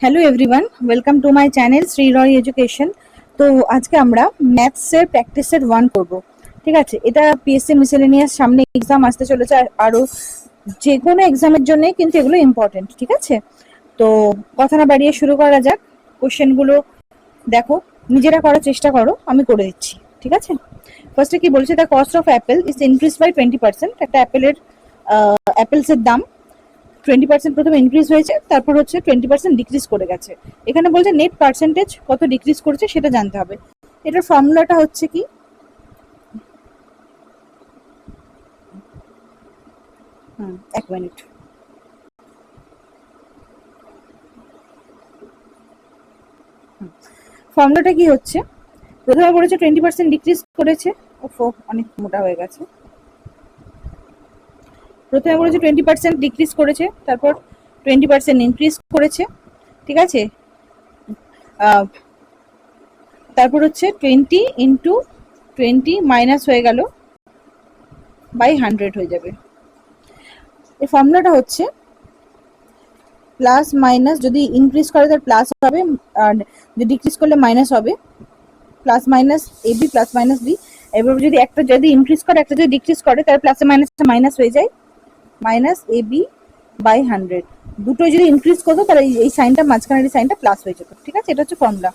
Hello everyone, welcome to my channel Shri Roy education. তো আজকে আমরা ম্যাথসের প্র্যাকটিসের 1 করব। ঠিক আছে, এটা পিএসসি মিসেলেনিয়াস সামনে এক্সাম আসতে চলেছে, আরও যে কোনো এক্সামের জন্যই কিন্তু এগুলো ইম্পর্টেন্ট। ঠিক আছে, তো কথা না বাড়িয়ে শুরু করা যাক। কোশ্চেনগুলো দেখো, নিজেরা করার চেষ্টা করো, আমি করে দিচ্ছি। ঠিক আছে, ফার্স্টে কি বলছে, the cost of apple is increase by 20%। একটা অ্যাপেলসের দাম 20% প্রথমে ইনক্রিজ হয়েছে, তারপর হচ্ছে 20% ডিক্রিজ করে গেছে। এখানে বলছে নেট পার্সেন্টেজ কত ডিক্রিজ করেছে সেটা জানতে হবে। এটার ফর্মুলাটা হচ্ছে কি, এক মিনিট, ফর্মুলাটা কি হচ্ছে, প্রথমে বলেছে 20% ডিক্রিজ করেছে। ওফো, অনেক মোটা হয়ে গেছে। প্রথমে বলেছে 20% ডিক্রিজ করেছে, তারপর 20% ইনক্রিজ করেছে। ঠিক আছে, তারপর হচ্ছে 20 ইন্টু 20 মাইনাস হয়ে গেল বাই 100 হয়ে যাবে। এই ফর্মুলাটা হচ্ছে প্লাস মাইনাস, যদি ইনক্রিজ করে তাহলে প্লাস হবে, আর যদি ডিক্রিজ করলে মাইনাস হবে। Plus minus A B plus minus B. এবার যদি একটা যদি ইনক্রিজ করে একটা যদি ডিক্রিজ করে তাহলে প্লাসে মাইনাসে মাইনাস হয়ে যায়, মাইনাস এ বি বাই 100। দুটো যদি ইনক্রিজ করতো তাহলে এই সাইনটা, মাঝখানের এই সাইনটা প্লাস হয়ে যেত। ঠিক আছে, এটা হচ্ছে ফর্মুলা।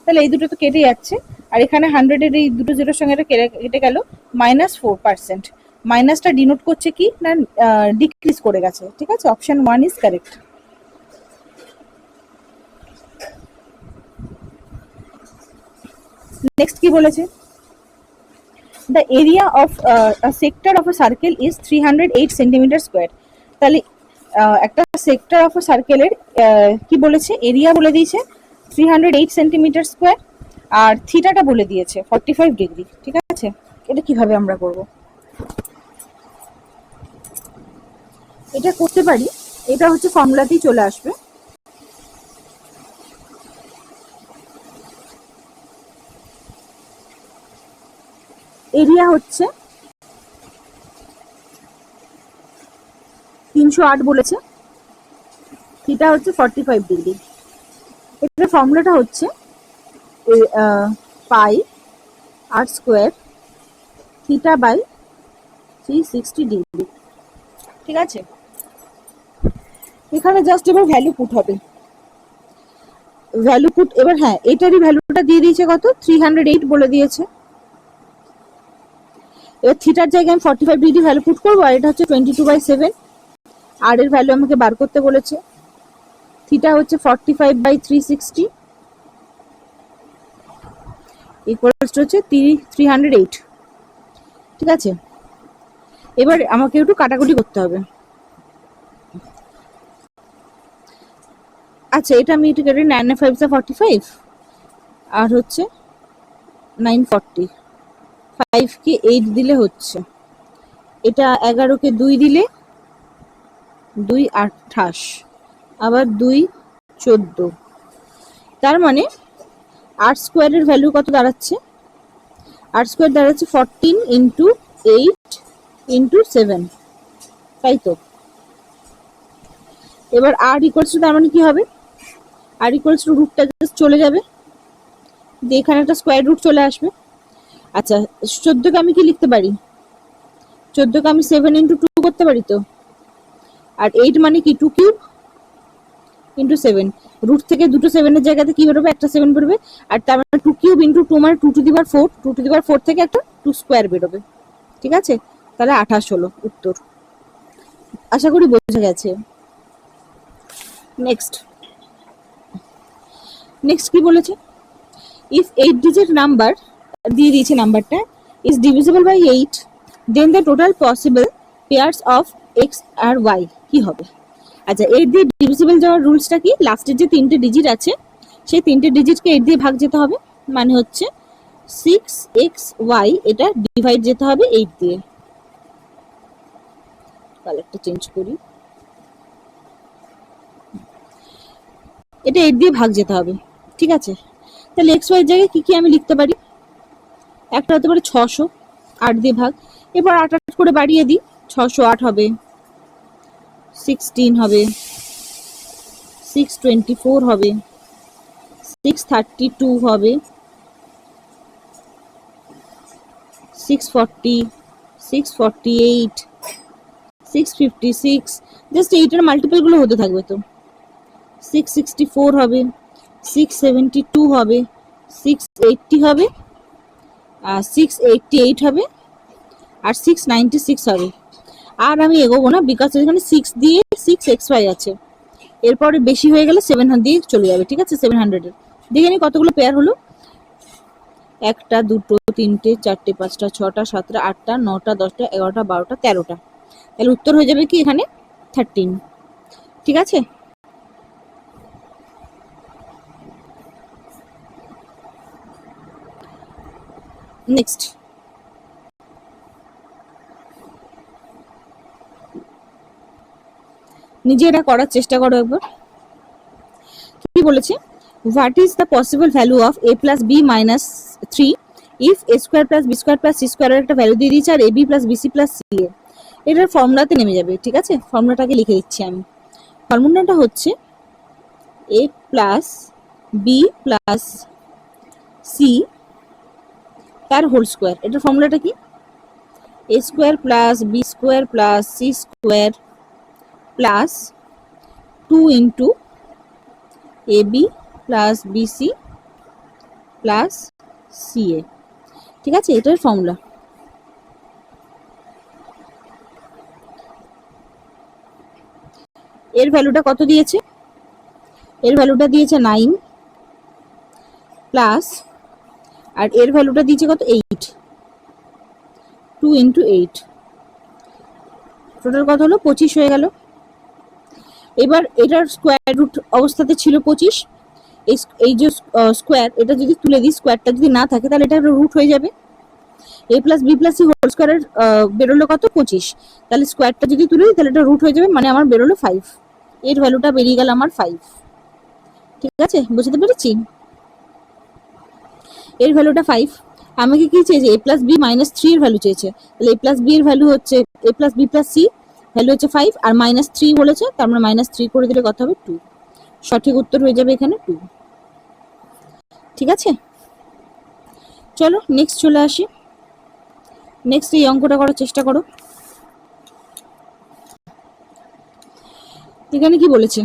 তাহলে এই দুটো তো কেটে যাচ্ছে, আর এখানে 100-এর এই দুটো জিরোর সঙ্গে এটা কেটে গেল, -4%। মাইনাসটা ডিনোট করছে কি না, ডিক্রিজ করে গেছে। ঠিক আছে, অপশন 1 ইজ কারেক্ট। নেক্সট কি বলেছে, the area of sector of a circle is 308 centimetre square. তাহলে একটা সেক্টর অফ আ সার্কেলের কি বলেছে, এরিয়া বলে দিয়েছে 308 সেন্টিমিটার স্কোয়ার, আর থিটাটা বলে দিয়েছে 45 ডিগ্রি। ঠিক আছে, এটা কিভাবে আমরা করব, এটা করতে পারি, এটা হচ্ছে ফর্মুলাতেই চলে আসবে। এরিয়া হচ্ছে 308 বলেছে, থিটা হচ্ছে 45 ডিগ্রি। এটার ফর্মুলাটা হচ্ছে পাই আর স্কোয়ার থিটা বাই 360 ডিগ্রি। ঠিক আছে, এখানে জাস্ট এবার ভ্যালু পুট হবে, ভ্যালু পুট। এবার হ্যাঁ, এটারই ভ্যালুটা দিয়ে দিয়েছে কত, 308 বলে দিয়েছে। এবার থিটার জায়গায় আমি 45 ডিগ্রি ভ্যালু পুট করবো, আর এটা হচ্ছে 22/7। আর এর ভ্যালু আমাকে বার করতে বলেছে, থিটা হচ্ছে 45/360 ইকুয়ালস টু হচ্ছে 308। ঠিক আছে, এবার আমাকে একটু কাটাকুটি করতে হবে। আচ্ছা, এটা আমি একটু কেটে 9×5=45, আর হচ্ছে 940, 5 কে 8 দিলে হচ্ছে, এটা 11 কে 2 দিলে 2 28, আবার 2 14। তার মানে আর স্কোয়ারের ভ্যালু কত দাঁড়াচ্ছে, আর স্কোয়ার দাঁড়াচ্ছে 14 ইন্টু 8 ইন্টু 7, তাই তো। এবার আর ইকুয়ালস টু, তার মানে কি হবে, আর ইকুয়ালস টু রুটটা জাস্ট চলে যাবে, দিয়ে এখানে একটা স্কোয়ার রুট চলে আসবে। আচ্ছা, 14কে আমি কি লিখতে পারি, 14কে আমি 7 ইন্টু 2 করতে পারি তো, আর 8 মানে কি 2 কিউব ইন্টু 7। রুট থেকে দুটো 7-এর জায়গাতে কি বেরোবে, একটা 7 বেরোবে, আর তার মানে 2 কিউব ইন্টু 2 মানে 2 to the power 4, 2 to the পাওয়ার 4 থেকে একটা 2 স্কোয়ার বেরোবে। ঠিক আছে, তাহলে 28 হলো উত্তর। আশা করি বোঝা গেছে। নেক্সট কি বলেছে, ইফ 8 ডিজিট নাম্বার দিয়ে দিয়েছে, নাম্বারটা is divisible by 8, then the total possible pairs of X আর ওয়াই কি হবে। আচ্ছা, 8 দিয়ে ডিভিজিবল যাওয়ার রুলসটা কি, লাস্টের যে 3টে ডিজিট আছে সেই 3টে ডিজিটকে 8 দিয়ে ভাগ যেতে হবে, মানে হচ্ছে 6xy, এটা ডিভাইড যেতে হবে 8 দিয়ে। কালারটা চেঞ্জ করি, এটা 8 দিয়ে ভাগ যেতে হবে। ঠিক আছে, তাহলে এক্স ওয়াই জায়গায় কি কি আমি লিখতে পারি, একটা হতে পারে 600, 8 দিয়ে ভাগ। এবার 8 8 করে বাড়িয়ে দিই, 608 হবে, 16 হবে, 624 হবে, 632 হবে, 640, 648, 656, জাস্ট এইটার মাল্টিপলগুলো হতে থাকবে। তো 664 হবে, 672 হবে, 680 হবে, আর 688 হবে, আর 696 হবে। আর আমি এগোবো না, বিকজ এখানে 6 দিয়ে 6xy আছে, এরপরে বেশি হয়ে গেলে 7 দিয়ে চলে যাবে। ঠিক আছে, 700 দেখে নি কতগুলো পেয়ার হলো। 1 2 3 4 5 6 7 8 9 10 11 12 13টা। তাহলে উত্তর হয়ে যাবে কি এখানে 13। ঠিক আছে, নেক্সট। নিজে এটা করার চেষ্টা করো একবার। কি বলেছে, what is the possible value of a plus B minus 3 if a square plus B square plus C স্কোয়ারের একটা ভ্যালু দিয়ে দিয়েছে আর ab plus BC plus C A. এটার ফর্মুলাতে নেমে যাবে। ঠিক আছে, ফর্মুলাটাকে লিখে দিচ্ছি আমি। ফর্মুলাটা হচ্ছে a plus B plus C তার হোল স্কোয়ার। এটার ফর্মুলাটা কি, a square plus B square plus C square plus 2 into ab plus BC plus CA. ঠিক আছে, এটার ফর্মুলা। এর ভ্যালুটা কত দিয়েছে, এর ভ্যালুটা দিয়েছে 9 প্লাস, আর এর ভ্যালুটা দিয়েছে কত 8, 2 ইন্টু 8, টোটাল কত হলো 25 হয়ে গেল। এবার এটার স্কোয়ার রুট অবস্থাতে ছিল 25, এই যে স্কোয়ার, এটা যদি তুলে দিই, স্কোয়ারটা যদি না থাকে তাহলে এটা রুট হয়ে যাবে। a plus B plus C whole স্কোয়ারের বেরোলো কত 25, তাহলে স্কোয়ারটা যদি তুলে দিই তাহলে এটা রুট হয়ে যাবে, মানে আমার বেরোলো 5। এর ভ্যালুটা বেরিয়ে গেল আমার 5। ঠিক আছে, বুঝতে পেরেছি। এর ভ্যালুটা 5। আমাকে কি চেয়েছে, a প্লাস বি মাইনাস 3 এর ভ্যালু চেয়েছে, তাহলে a প্লাস বি এর ভ্যালু হচ্ছে a plus B plus C value হচ্ছে 5, আর মাইনাস 3 বলেছে, তার মানে মাইনাস 3 করে দিলে কত হবে 2। সঠিক উত্তর হয়ে যাবে এখানে 2। ঠিক আছে, চলো নেক্সট চলে আসি। নেক্সট এই অঙ্কটা করার চেষ্টা করো। এখানে কি বলেছে,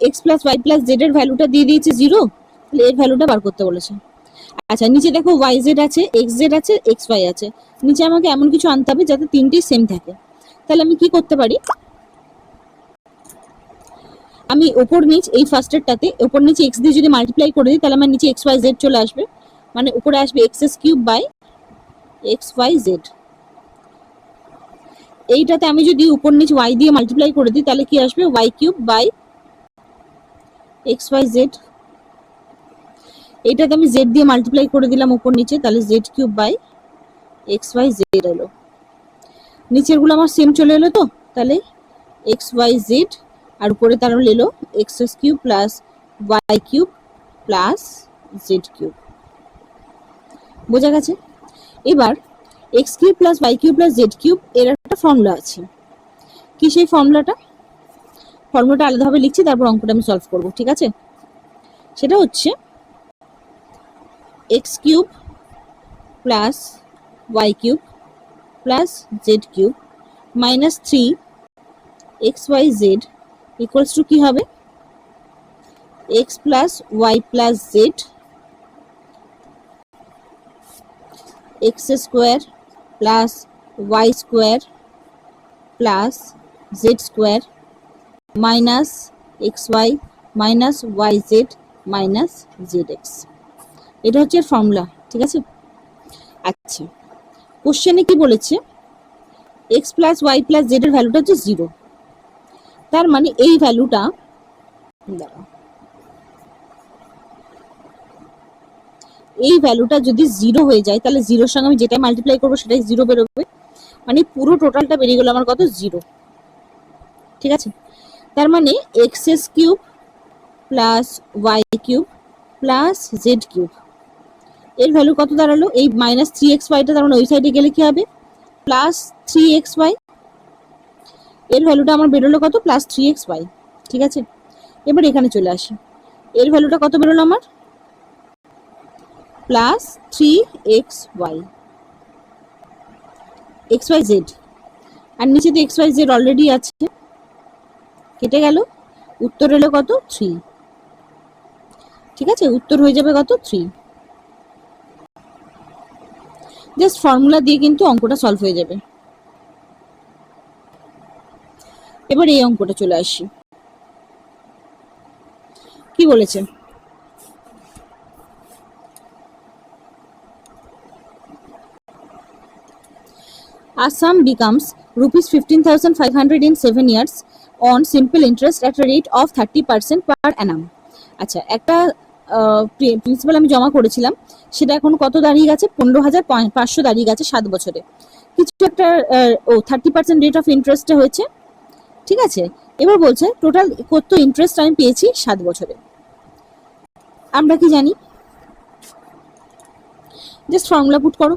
x plus Y plus Z এর ভ্যালুটা দিয়ে দিয়েছে 0, তাহলে এর ভ্যালুটা বার করতে বলেছে। আচ্ছা, নিচে দেখো ওয়াই জেড আছে, এক্স জেড আছে, এক্স ওয়াই আছে। নিচে আমাকে এমন কিছু আনতে হবে যাতে তিনটেই সেম থাকে। তাহলে আমি কি করতে পারি, আমি ওপর নিচ এই ফার্স্টেরটাতে ওপর নিচে এক্স দিয়ে যদি মাল্টিপ্লাই করে দিই তাহলে আমার নিচে এক্স ওয়াই জেড চলে আসবে, মানে উপরে আসবে x S cube by x Y Z. এইটাতে আমি যদি উপর নিচ ওয়াই দিয়ে মাল্টিপ্লাই করে দিই তাহলে কি আসবে, Y cube by x Y Z. এইটাতে আমি জেড দিয়ে মাল্টিপ্লাই করে দিলাম উপর নিচে, তাহলে z cube by x Y z এলো। নিচের গুলো আমার সেম চলে এলো, তো তাহলে এক্স ওয়াই জেড, আর উপরে তার এলো x S cube plus y cube plus z cube. বোঝা গেছে। এবার x cube plus y cube plus z cube এর একটা ফর্মুলা আছে। কি সেই ফর্মুলাটা, ফর্মুলাটা আলাদাভাবে লিখছি, তারপর অঙ্কটা আমি সলভ করব। ঠিক আছে, সেটা হচ্ছে x cube plus y cube plus z cube minus 3 x Y z equals to কি হবে, x plus Y plus z x square plus y square plus z square minus x y minus y z minus z x. এটা হচ্ছে formula. ঠিক আছে, আচ্ছা কোশ্চেনে কি বলেছে, x plus Y plus Z এর ভ্যালুটা হচ্ছে 0, তার মানে এই ভ্যালুটা, এই ভ্যালুটা যদি 0 হয়ে যায় তাহলে 0-র সঙ্গে আমি যেটা মাল্টিপ্লাই করবো সেটাই 0 বেরোবে, মানে পুরো টোটালটা বেরিয়ে গেল আমার কত 0। ঠিক আছে, তার মানে x S cube plus y cube plus z cube এর ভ্যালু কত দাঁড়ালো, এই মাইনাস 3 xy টা, তার মানে ওই সাইডে গেলে কি হবে প্লাস 3 xy, এর ভ্যালুটা আমার বেরোলো কত প্লাস 3 xy। ঠিক আছে, এবার এখানে চলে আসি, এর ভ্যালুটা কত বেরোলো আমার, প্লাস 3xy, xyz, আর নিচে তো xyz অলরেডি আছে, কেটে গেল, উত্তর এলো কত 3। ঠিক আছে, উত্তর হয়ে যাবে কত 3। জাস্ট ফর্মুলা দিয়ে কিন্তু অঙ্কটা সলভ হয়ে যাবে। এবার এই অঙ্কটা চলে আসি, কি বলেছে, a sum becomes rupees 15,500 in 7 years on simple interest at a rate of 30% per annum। আচ্ছা, একটা প্রিন্সিপাল আমি জমা করেছিলাম, সেটা এখন কত দাঁড়িয়ে গেছে, 15,500 দাঁড়িয়ে গেছে 7 বছরে। কিছু একটা 30% রেট অফ ইন্টারেস্টে হয়েছে। ঠিক আছে, এবার বলছে টোটাল কত ইন্টারেস্ট আমি পেয়েছি 7 বছরে। আমরা কি জানি, জাস্ট ফর্মুলা পুট করো,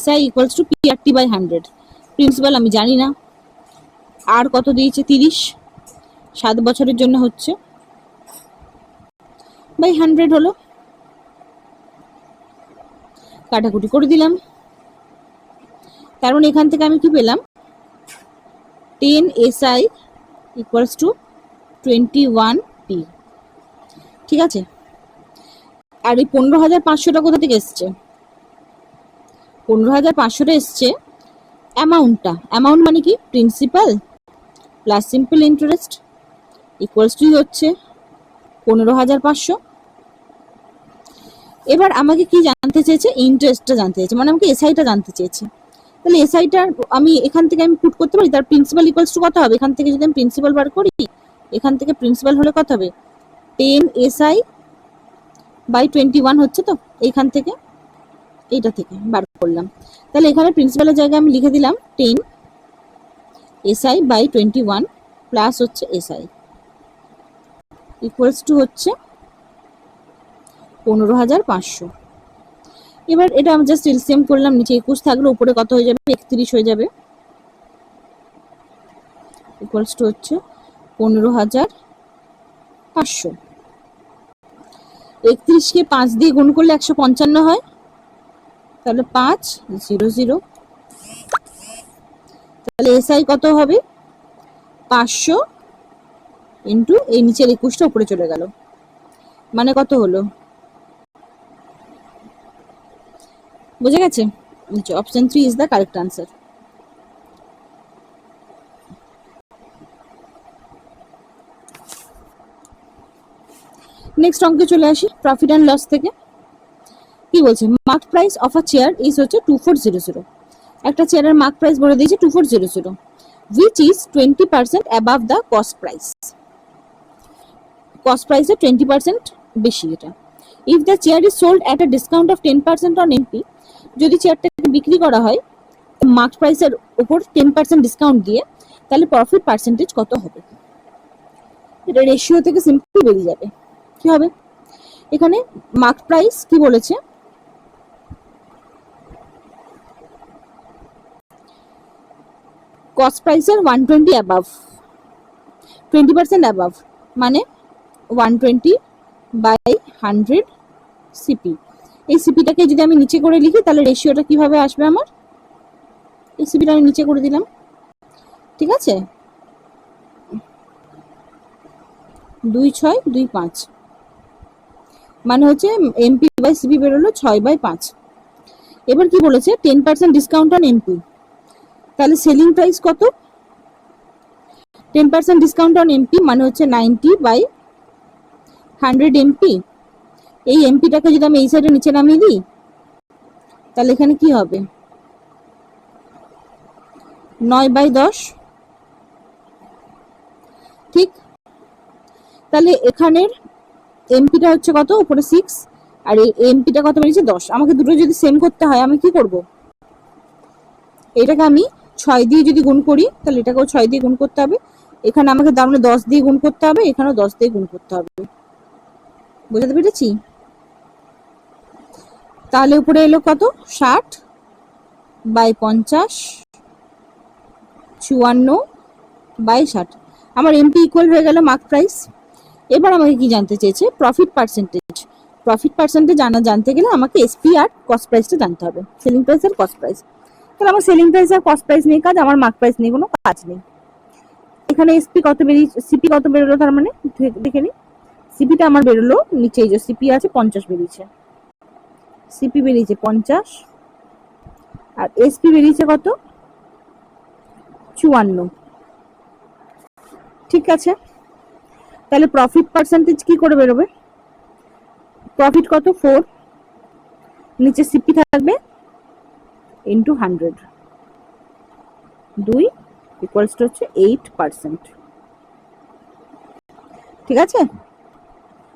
SI equals to PRT by 100। Principal আমি জানি না, আর কত দিয়েছে 30, 7 বছরের জন্য হচ্ছে বাই 100 হলো, কাটাকুটি করে দিলাম। কারণ এখান থেকে আমি কি পেলাম, 10 SI ইকুয়ালস টু 21T। ঠিক আছে, আর এই 15,500টা কোথা থেকে এসছে, 15,500টা এসছে অ্যামাউন্টটা, অ্যামাউন্ট মানে কি, principal plus simple interest equals to হচ্ছে 15,500। এবার আমাকে কি জানতে চেয়েছে, ইন্টারেস্টটা জানতে চেয়েছে, মানে আমাকে এসআইটা জানতে চেয়েছে। তাহলে এসআইটা আমি এখান থেকে আমি পুট করতে পারি, তার প্রিন্সিপাল ইকুয়ালস টু কত হবে, এখান থেকে যদি আমি প্রিন্সিপাল বার করি, এখান থেকে প্রিন্সিপাল হলে কত হবে, 10 SI বাই 21 হচ্ছে, তো এইখান থেকে এইটা থেকে বার করলাম। তাহলে এখানে প্রিন্সিপালের জায়গায় আমি লিখে দিলাম 10 SI বাই 21 প্লাস হচ্ছে SI ইকুয়ালস টু হচ্ছে 15,500। এবার এটা আমি জাস্ট এলসিএম করলাম, নিচে 21 থাকলে উপরে কত হয়ে যাবে, 31 হয়ে যাবে, ইকুয়ালস টু হচ্ছে 15,500। 31কে 5 দিয়ে গুণ করলে 155 হয়, তাহলে 500। তাহলে এসআই কত হবে, 500 ইন্টু এই নিচের 21টা উপরে চলে গেল, মানে কত হলো, বুঝে গেছে, option 3 is the correct answer. Next অঙ্কে চলে আসি, প্রফিট অ্যান্ড লস থেকে। কি বলছে, mark price of a chair is হচ্ছে 2400। একটা চেয়ারের মার্ক প্রাইস বলে দিয়েছে 2400, which is 20% above the cost price। Cost প্রাইসে 20% বেশি এটা। If the chair is sold at a discount of 10% on MP, যদি চেয়ারটাকে বিক্রি করা হয় মার্ক প্রাইসের উপর 10% ডিসকাউন্ট দিয়ে, তাহলে প্রফিট পার্সেন্টেজ কত হবে। এটা রেশিও থেকে সিম্পলি বেরিয়ে যাবে। কি হবে, এখানে মার্ক প্রাইস কি বলেছে, কস্ট প্রাইসের 120 অ্যাবাভ, 20% অ্যাবাভ, মানে 120 বাই 100 সিপি। এই সিপিটাকে যদি আমি নিচে করে লিখি, তাহলে রেশিওটা কিভাবে আসবে আমার, এই সিপিটা আমি নিচে করে দিলাম। ঠিক আছে, 2625, মানে হচ্ছে এমপি বাই সিপি বেরোলো 6/5। এবার কি বলেছে, 10% ডিসকাউন্ট অন এমপি, তাহলে সেলিং প্রাইস কত, 10% ডিসকাউন্ট অন এমপি মানে হচ্ছে 90/100 এমপি। এই এমপিটাকে যদি আমি এই সাইডে নিচে নামিয়ে দিই, তাহলে এখানে কি হবে, 9/10। ঠিক, তাহলে এখানের এমপিটা হচ্ছে কত, উপরে 6, আর এই এমপিটা কত বেরিয়েছে 10। আমাকে দুটো যদি সেম করতে হয় আমি কি করব, এটাকে আমি 6 দিয়ে যদি গুণ করি, তাহলে এটাকেও 6 দিয়ে গুণ করতে হবে, এখানে আমাকে তার মানে 10 দিয়ে গুণ করতে হবে, এখানেও 10 দিয়ে গুণ করতে হবে। বুঝতে পেরেছি, তাহলে উপরে এলো কত, 60/50, 54/60, আমার এমপি ইকুয়াল হয়ে গেল মার্ক প্রাইস। এবার আমাকে কি জানতে চেয়েছে? Profit percentage. প্রফিট পার্সেন্টেজ জানতে গেলে আমাকে এসপি আর কস্ট প্রাইসটা জানতে হবে, সেলিং প্রাইস আর কস্ট প্রাইস। তাহলে আমার সেলিং প্রাইস আর কস্ট প্রাইস নিয়ে কাজ, আমার মার্ক প্রাইস নিয়ে কোনো কাজ নেই। এখানে এসপি কত বেরিয়েছে, সিপি কত বেরোলো, তার মানে দেখে নি। সিপিটা আমার বেরোলো নিচে, এই যে সিপি আছে 50 বেরিয়েছে, সিপি বেরিয়েছে 50, আর এসপি বেরিয়েছে কত? 54। ঠিক আছে, তাহলে প্রফিট পার্সেন্টেজ কি করে বেরোবে? প্রফিট কত? 4, নিচে সিপি থাকবে ইন্টু 100, 2 ইকুয়ালস টু হচ্ছে 8%। ঠিক আছে,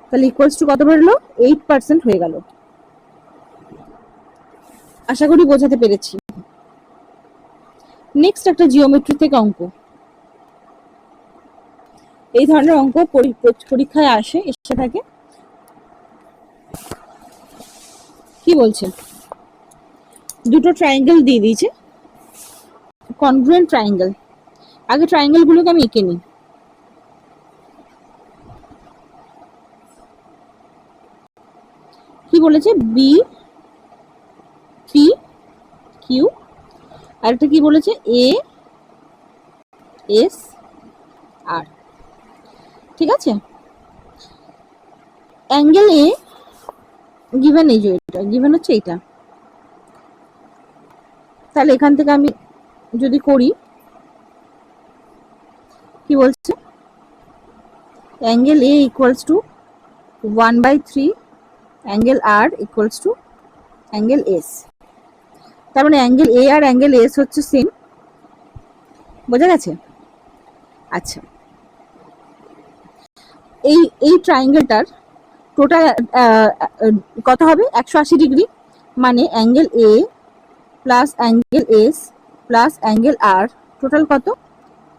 তাহলে ইকুয়ালস টু কত বেরোলো? 8% হয়ে গেল। আশা করি বোঝাতে পেরেছি। নেক্সট একটা জিওমেট্রি থেকে অঙ্ক। এই ধরনের অঙ্ক পরীক্ষায় এসে থাকে। কি বলছে? দুটো ট্রায়াঙ্গেল দিয়ে দিয়েছে, কনগ্রুয়েন্ট ট্রায়াঙ্গেল। আগে ট্রায়াঙ্গেল গুলোকে আমি এঁকে নিই। কি বলেছে? বি পি কিউ, আর একটা কি বলেছে? এ এস আর। ঠিক আছে, অ্যাঙ্গেল এ গিভেন, এই যে এটা গিভেন হচ্ছে এইটা। তাহলে এখান থেকে আমি যদি করি, কি বলছে? Angle A equals to 1/3 angle R equals to angle S. তার মানে অ্যাঙ্গেল এ আর অ্যাঙ্গেল এস হচ্ছে সেম। বোঝা গেছে? আচ্ছা, এই ট্রায়াঙ্গেলটার টোটাল কত হবে? 180 ডিগ্রি। মানে angle A plus angle S plus angle R total কত?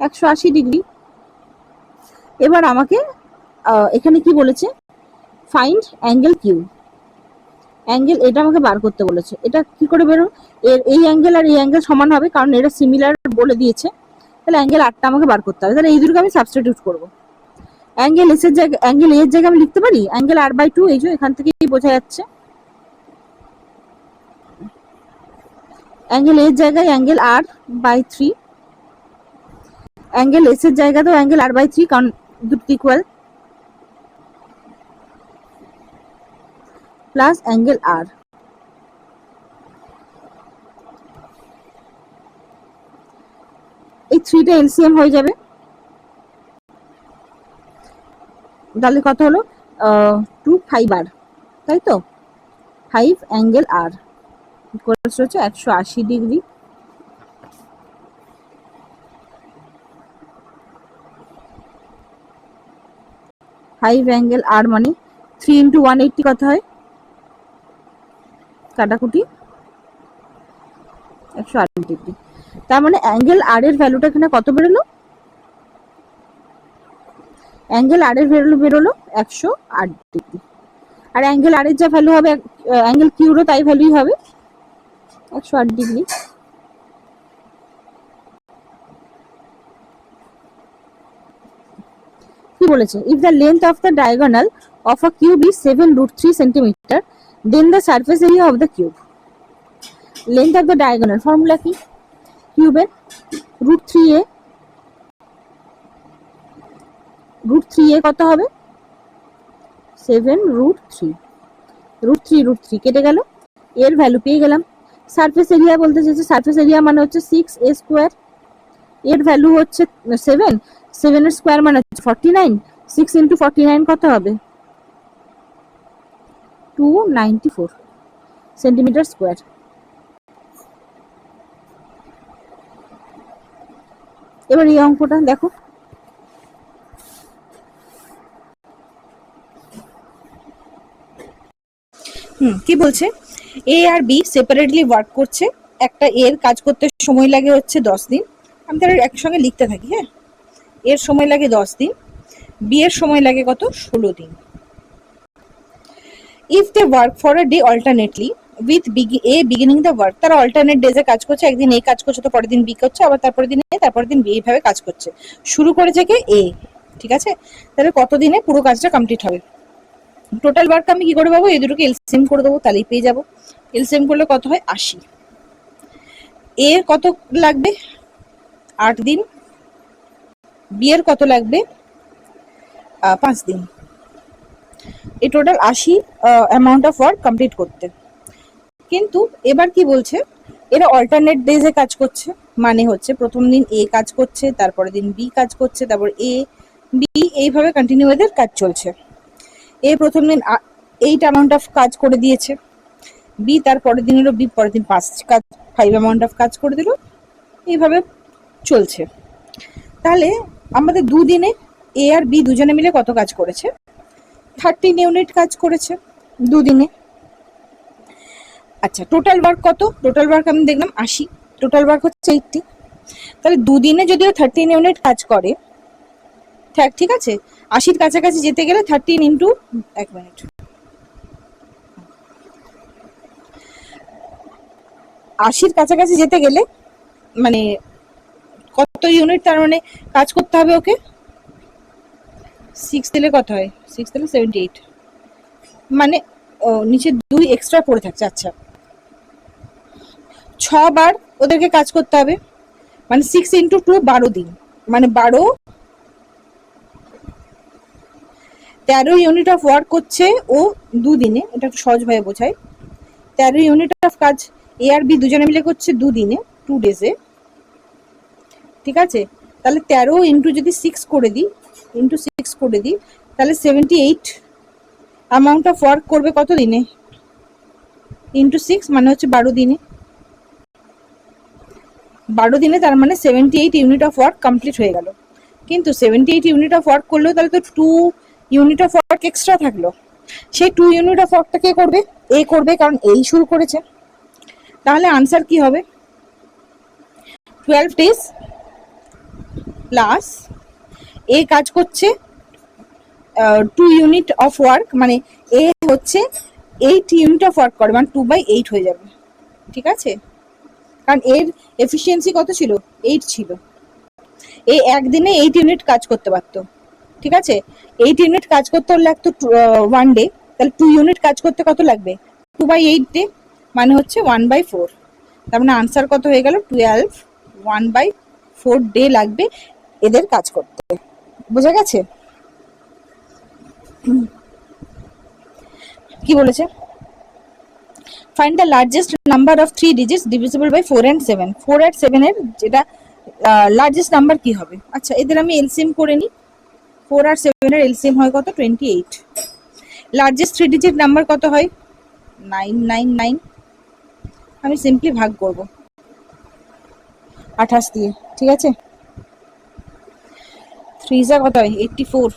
180 ডিগ্রি। এবার আমাকে এখানে কি বলেছে? Find angle Q. অ্যাঙ্গেল এটা আমাকে বার করতে বলেছে। এটা কি করে বেরো? এই অ্যাঙ্গেল আর এই অ্যাঙ্গেল সমান হবে, কারণ এটা সিমিলার বলে দিয়েছে। তাহলে অ্যাঙ্গেল আরটা আমাকে বার করতে হবে। তাহলে এই দুটোকে আমি সাবস্টিটিউট করবো। অ্যাঙ্গেল এস এর জায়গায়, অ্যাঙ্গেল এর জায়গায় আমি লিখতে পারি অ্যাঙ্গেল r/2। এই যে এখান থেকেই বোঝা যাচ্ছে, অ্যাঙ্গেল এর জায়গায় অ্যাঙ্গেল r/3, অ্যাঙ্গেল এস এর জায়গাতেও অ্যাঙ্গেল r/3, কারণ দুটো ইকুয়াল, প্লাস অ্যাঙ্গেল আর। এই 3টা এলসিএম হয়ে যাবে। তাহলে কত হলো? 2 5 আর, তাই তো? 5 অ্যাঙ্গেল আর ইকুয়ালস হচ্ছে 180 ডিগ্রি। ফাইভ অ্যাঙ্গেল আর মানে 3 ইন্টু 180 কত হয়? কাটাকুটি 180 ডিগ্রি। তার মানে অ্যাঙ্গেল আর এর ভ্যালুটা এখানে কত বেরোলো? অ্যাঙ্গেল আর এর ভ্যালু বেরোলো 108 ডিগ্রি। আর অ্যাঙ্গেল আর এর যা ভ্যালু হবে, অ্যাঙ্গেল কিউরও তাই ভ্যালুই হবে, 108 ডিগ্রি। কি বলেছে? If the length of the diagonal of a cube is 7√3 centimetre, then the surface area of the cube. Length of the diagonal formula কি? কিউবের √3a, √3a কত হবে? 7√3, √3 কেটে গেল, এর ভ্যালু পেয়ে গেলাম। সারফেস এরিয়া বলতে চাইছে, সারফেস এরিয়া মানে হচ্ছে 6a স্কোয়ার, এর ভ্যালু হচ্ছে 7, 7 এর স্কোয়ার মানে হচ্ছে 49, 6 ইন্টু 49 কত হবে? 294 সেন্টিমিটার স্কোয়ার। এবার এই অঙ্কটা দেখো। কি বলছে? এ আর বি সেপারেটলি ওয়ার্ক করছে। একটা এর কাজ করতে সময় লাগে হচ্ছে 10 দিন। আমি তাহলে একসঙ্গে লিখতে থাকি। হ্যাঁ, এর সময় লাগে 10 দিন, বি এর সময় লাগে কত? 16 দিন। If they work for a day alternately, with A beginning the work. তারা অল্টারনেট ডেজে কাজ করছে, একদিন এ কাজ করছে তো পরের দিন বি করছে, আবার তারপরের দিন এ, তারপরের দিন বি, এইভাবে কাজ করছে। শুরু করেছে কে? এ। ঠিক আছে, তাহলে কত দিনে পুরো কাজটা কমপ্লিট হবে? টোটাল ওয়ার্ক আমি কি করে পাবো? এই দুটোকে এলসিএম করে দেবো, তাহলেই পেয়ে যাবো। এলসিএম করলে কত হয়? 80। এর কত লাগবে? 8 দিন। বি এর কত লাগবে? 5 দিন। এই total 80 amount of work complete করতে। কিন্তু এবার কি বলছে, এরা অল্টারনেট ডেজে কাজ করছে, মানে হচ্ছে প্রথম দিন এ কাজ করছে, তারপরের দিন বি কাজ করছে, তারপর এ বি, এইভাবে কন্টিনিউ এদের কাজ চলছে। এ প্রথম দিন 8 অ্যামাউন্ট অফ কাজ করে দিয়েছে, বি তার পরের দিন এলো, বি পরের দিন 5 অ্যামাউন্ট অফ কাজ করে দিল, এইভাবে চলছে। তাহলে আমাদের দুদিনে এ আর বি দুজনে মিলে কত কাজ করেছে? 13 ইউনিট কাজ করেছে দুদিনে। আচ্ছা, টোটাল ওয়ার্ক কত? টোটাল ওয়ার্ক আমি দেখলাম 80, টোটাল ওয়ার্ক হচ্ছে 80। তাহলে দুদিনে যদিও 13 ইউনিট কাজ করে, ঠিক আছে, 80-র কাছাকাছি যেতে গেলে 13 ইন্টু 1 মিনিট, 80-র কাছাকাছি যেতে গেলে মানে কত ইউনিট তার মানে কাজ করতে হবে ওকে? 6 দিলে কত হয়? 6 দিলে 78, মানে নিচে 2 এক্সট্রা পড়ে থাকছে। আচ্ছা, 6 বার ওদেরকে কাজ করতে হবে, মানে 6 ইন্টু 2 12 দিন, মানে 13 ইউনিট অফ ওয়ার্ক করছে ও দুদিনে। এটা একটু সহজভাবে বোঝায়। 13 ইউনিট অফ কাজ এ আর বি দুজনে মিলে করছে দুদিনে, 2 ডেজে। ঠিক আছে, তাহলে 13 ইন্টু যদি 6 করে দিই, তাহলে 78 অ্যামাউন্ট অফ ওয়ার্ক করবে কত দিনে? ইন্টু 6 মানে হচ্ছে 12 দিনে। 12 দিনে তার মানে 78 ইউনিট অফ ওয়ার্ক কমপ্লিট হয়ে গেল। কিন্তু 78 ইউনিট অফ ওয়ার্ক করলেও তাহলে তো 2 ইউনিট অফ ওয়ার্ক এক্সট্রা থাকলো। সেই 2 ইউনিট অফ ওয়ার্কটা কে করবে? এ করবে, কারণ এই শুরু করেছে। তাহলে আনসার কি হবে? 12 ডেজ প্লাস এ কাজ করছে 2 ইউনিট অফ ওয়ার্ক, মানে এ হচ্ছে 8 ইউনিট অফ ওয়ার্ক করে, মানে 2/8 হয়ে যাবে। ঠিক আছে, কারণ এর এফিসিয়েন্সি কত ছিল? 8 ছিল। এ একদিনে 8 ইউনিট কাজ করতে পারতো। ঠিক আছে, 8 ইউনিট কাজ করতে হলে লাগতো 1 ডে, তাহলে 2 ইউনিট কাজ করতে কত লাগবে? 2/8 ডে, মানে হচ্ছে 1/4। তার মানে আনসার কত হয়ে গেল? 12, 1/4 ডে লাগবে এদের কাজ করতে। বোঝা গেছে? কি বলেছে? Find the largest number of 3 digits divisible by 4 and 7। 4 আর 7 এর যেটা লার্জেস্ট নাম্বার কি হবে? আচ্ছা, এদের আমি এলসিএম করে নিই। 4 আর 7 এর এলসিএম হয় কত? 28। লার্জেস্ট 3 ডিজিট নাম্বার কত হয়? 999। আমি সিম্পলি ভাগ করব 28 দিয়ে। ঠিক আছে, 3 যা কত হয়? 84।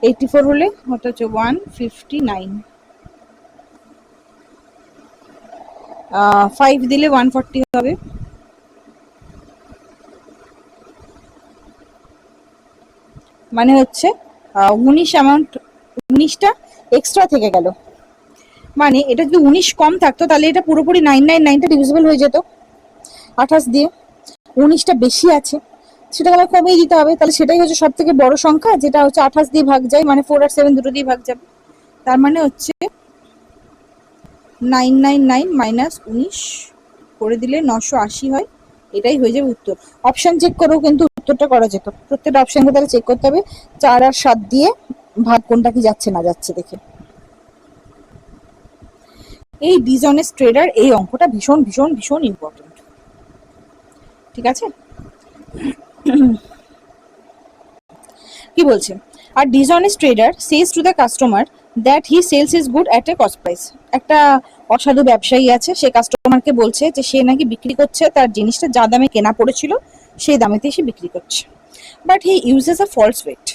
84 হলে কত হচ্ছে? 159। 5 দিলে 140 হবে। মানে হচ্ছে 19 অ্যামাউন্ট, 19টা এক্সট্রা থেকে গেল। মানে এটা যদি 19 কম থাকতো তাহলে এটা পুরোপুরি 999টা ডিভিজিবল হয়ে যেত 28 দিয়ে। 19টা বেশি আছে, সেটাকে আমার কমিয়ে দিতে হবে। তাহলে সেটাই হচ্ছে সব থেকে বড় সংখ্যা, যেটা হচ্ছে 28 দিয়ে ভাগ যায়, মানে 4 আর 7 দুটো দিয়ে ভাগ যাবে। তার মানে হচ্ছে 999 মাইনাস 19 করে দিলে 980 হয়। এটাই হয়ে যাবে উত্তর। অপশন চেক করেও কিন্তু উত্তরটা করা যেত। প্রত্যেকটা অপশনকে তাহলে চেক করতে হবে 4 আর 7 দিয়ে ভাগ কোনটা কি যাচ্ছে না যাচ্ছে দেখে। এই ডিসঅনেস্ট ট্রেডার, এই অঙ্কটা ভীষণ ভীষণ ভীষণ ইম্পর্টেন্ট। ঠিক আছে, কি বলছে? আর dishonest trader says to the customer that he sells is good at a cost price. একটা অসাধু ব্যবসায়ী আছে, সে কাস্টমারকে বলছে যে সে নাকি বিক্রি করছে তার জিনিসটা যা দামে কেনা পড়েছিল সেই দামেতেই সে বিক্রি করছে। But he uses a false weight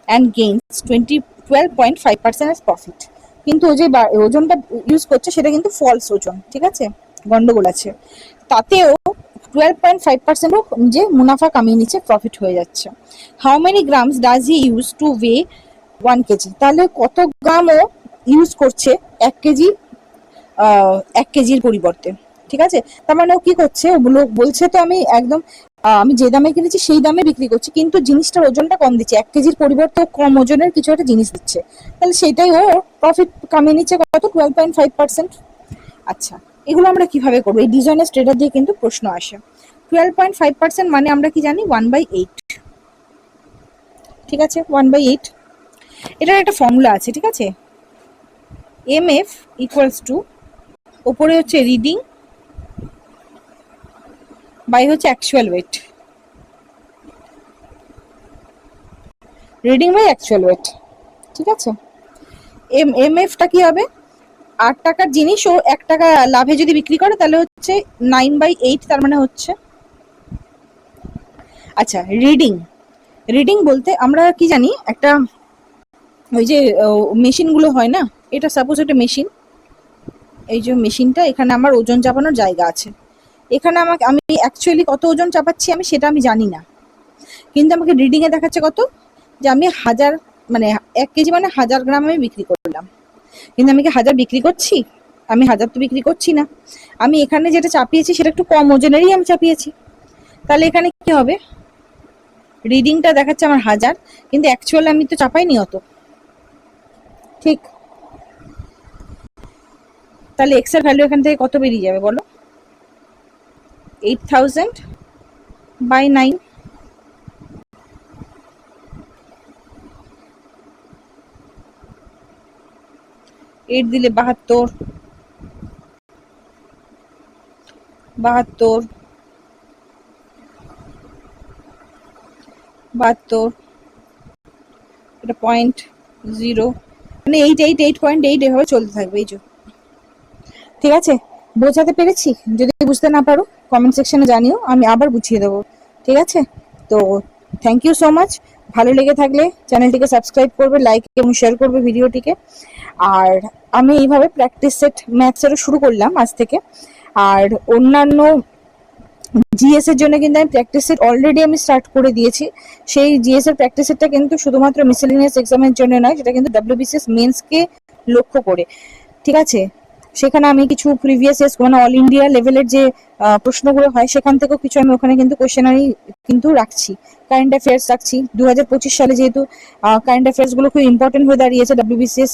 and gains 12.5% as profit. কিন্তু ও যে ওজনটা ইউজ করছে সেটা কিন্তু ফলস ওজন। ঠিক আছে, গন্ডগোল আছে। তাতেও 12.5%ও নিজে মুনাফা কামিয়ে নিচ্ছে, প্রফিট হয়ে যাচ্ছে। How many grams does he use to way 1 KG? তাহলে কত গ্রাম ও ইউজ করছে 1 কেজি 1 কেজির পরিবর্তে, ঠিক আছে। তার মানে ও কি করছে, ওগুলো বলছে তো আমি একদম আমি যে দামে কিনেছি সেই দামে বিক্রি করছি, কিন্তু জিনিসটার ওজনটা কম দিচ্ছে, 1 কেজির পরিবর্তে কম ওজনের কিছু একটা জিনিস দিচ্ছে, তাহলে সেটাই ও প্রফিট কামিয়ে নিচ্ছে কত, 12.5%। আচ্ছা, এগুলো আমরা কিভাবে করবো, এই ডিজাইনের স্ট্রেটার দিয়ে কিন্তু প্রশ্ন আসে। 12.5% মানে আমরা কি জানি, 1/8, ঠিক আছে, 1/8। এটার একটা ফর্মুলা আছে, ঠিক আছে, MF ইকুয়ালস টু, ওপরে হচ্ছে রিডিং বাই হচ্ছে actual weight, reading by actual weight, ঠিক আছে। MF টা কি হবে, 8 টাকার জিনিস ও 1 টাকা লাভে যদি বিক্রি করে তাহলে হচ্ছে 9/8, তার মানে হচ্ছে। আচ্ছা, রিডিং, রিডিং বলতে আমরা কি জানি, একটা ওই যে মেশিনগুলো হয় না, এটা সাপোজ একটা মেশিন, এই যে মেশিনটা, এখানে আমার ওজন চাপানোর জায়গা আছে, এখানে আমি অ্যাকচুয়ালি কত ওজন চাপাচ্ছি সেটা আমি জানি না, কিন্তু আমাকে রিডিংয়ে দেখাচ্ছে কত, যে আমি 1000, মানে 1 কেজি মানে 1000 গ্রাম আমি বিক্রি করলাম, কিন্তু আমি কি 1000 বিক্রি করছি, আমি 1000 তো বিক্রি করছি না, আমি এখানে যেটা চাপিয়েছি সেটা একটু কম ওজনেরই আমি চাপিয়েছি, তাহলে এখানে কি হবে, রিডিংটা দেখাচ্ছে আমার 1000, কিন্তু অ্যাকচুয়ালি আমি তো চাপাইনি অত, ঠিক। তাহলে এক্স এর ভ্যালু এখান থেকে কত বেরিয়ে যাবে বলো, 8000/9, এইট দিলে 72, 72, 72, এটা 0.0, মানে 888.8 এভাবে চলতে থাকবে, এই যে, ঠিক আছে। বোঝাতে পেরেছি? যদি বুঝতে না পারো কমেন্ট সেকশনে জানিও, আমি আবার বুঝিয়ে দেবো, ঠিক আছে। তো থ্যাংক ইউ সো মাচ, ভালো লেগে থাকলে চ্যানেলটিকে সাবস্ক্রাইব করবে, লাইক এবং শেয়ার করবে ভিডিওটিকে। আর আমি এইভাবে প্র্যাকটিস সেট ম্যাথসেরও শুরু করলাম আজ থেকে, আর অন্যান্য জিএস এর জন্য কিন্তু আমি প্র্যাকটিস সেট অলরেডি আমি স্টার্ট করে দিয়েছি। সেই জিএস এর প্র্যাকটিস সেটটা কিন্তু শুধুমাত্র মিসেলিনিয়াস এক্সামের জন্য নয়, সেটা কিন্তু ডব্লিউবিসিএস মেন্সকে লক্ষ্য করে, ঠিক আছে। সেখানে আমি কিছু প্রিভিয়াস ইয়ার্স, মানে অল ইন্ডিয়া লেভেলের যে প্রশ্নগুলো হয় সেখান থেকেও কিছু আমি ওখানে কিন্তু কোশ্চেনারি কিন্তু রাখছি, কারেন্ট অ্যাফেয়ার্স রাখছি। 2025 সালে যেহেতু কারেন্ট অ্যাফেয়ার্স গুলো খুব ইম্পর্টেন্ট হয়ে দাঁড়িয়েছে, ডব্লিউবিসিএস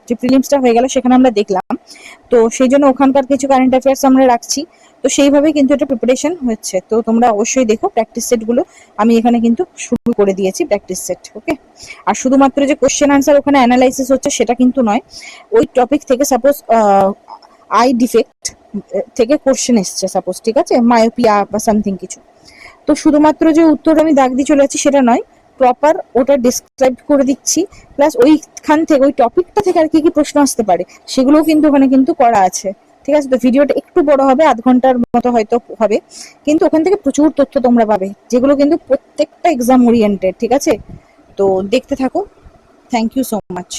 যে প্রিলিমসটা হয়ে গেল সেখানে আমরা দেখলাম, তো সেই জন্য ওখানকার কিছু কারেন্ট অ্যাফেয়ার্স আমরা রাখছি। তো সেইভাবে কিন্তু এটা প্রিপারেশন হচ্ছে, তো তোমরা অবশ্যই দেখো প্র্যাকটিস সেটগুলো আমি এখানে কিন্তু শুরু করে দিয়েছি প্র্যাকটিস সেট, ওকে। আর শুধুমাত্র যে কোশ্চেন আনসার ওখানে অ্যানালাইসিস হচ্ছে সেটা কিন্তু নয়, ওই টপিক থেকে সাপোজ আই ডিফেক্ট থেকে কোশ্চেন এসছে সাপোজ, ঠিক আছে, মায়োপিয়া বা সামথিং কিছু, তো শুধুমাত্র যে উত্তর আমি দাগ দিয়ে চলে যাচ্ছি সেটা নয়, প্রপার ওটা ডিসক্রাইব করে দিচ্ছি, প্লাস ওইখান থেকে ওই টপিকটা থেকে আর কি কি প্রশ্ন আসতে পারে সেগুলোও কিন্তু ওখানে কিন্তু করা আছে, ঠিক আছে। তো ভিডিওটা একটু বড় হবে, 1/2 ঘন্টার মতো হয়তো হবে, কিন্তু ওখান থেকে প্রচুর তথ্য তোমরা পাবে, যেগুলো কিন্তু প্রত্যেকটা এক্সাম ওরিয়েন্টেড, ঠিক আছে। তো দেখতে থাকো, থ্যাংক ইউ সো মাচ।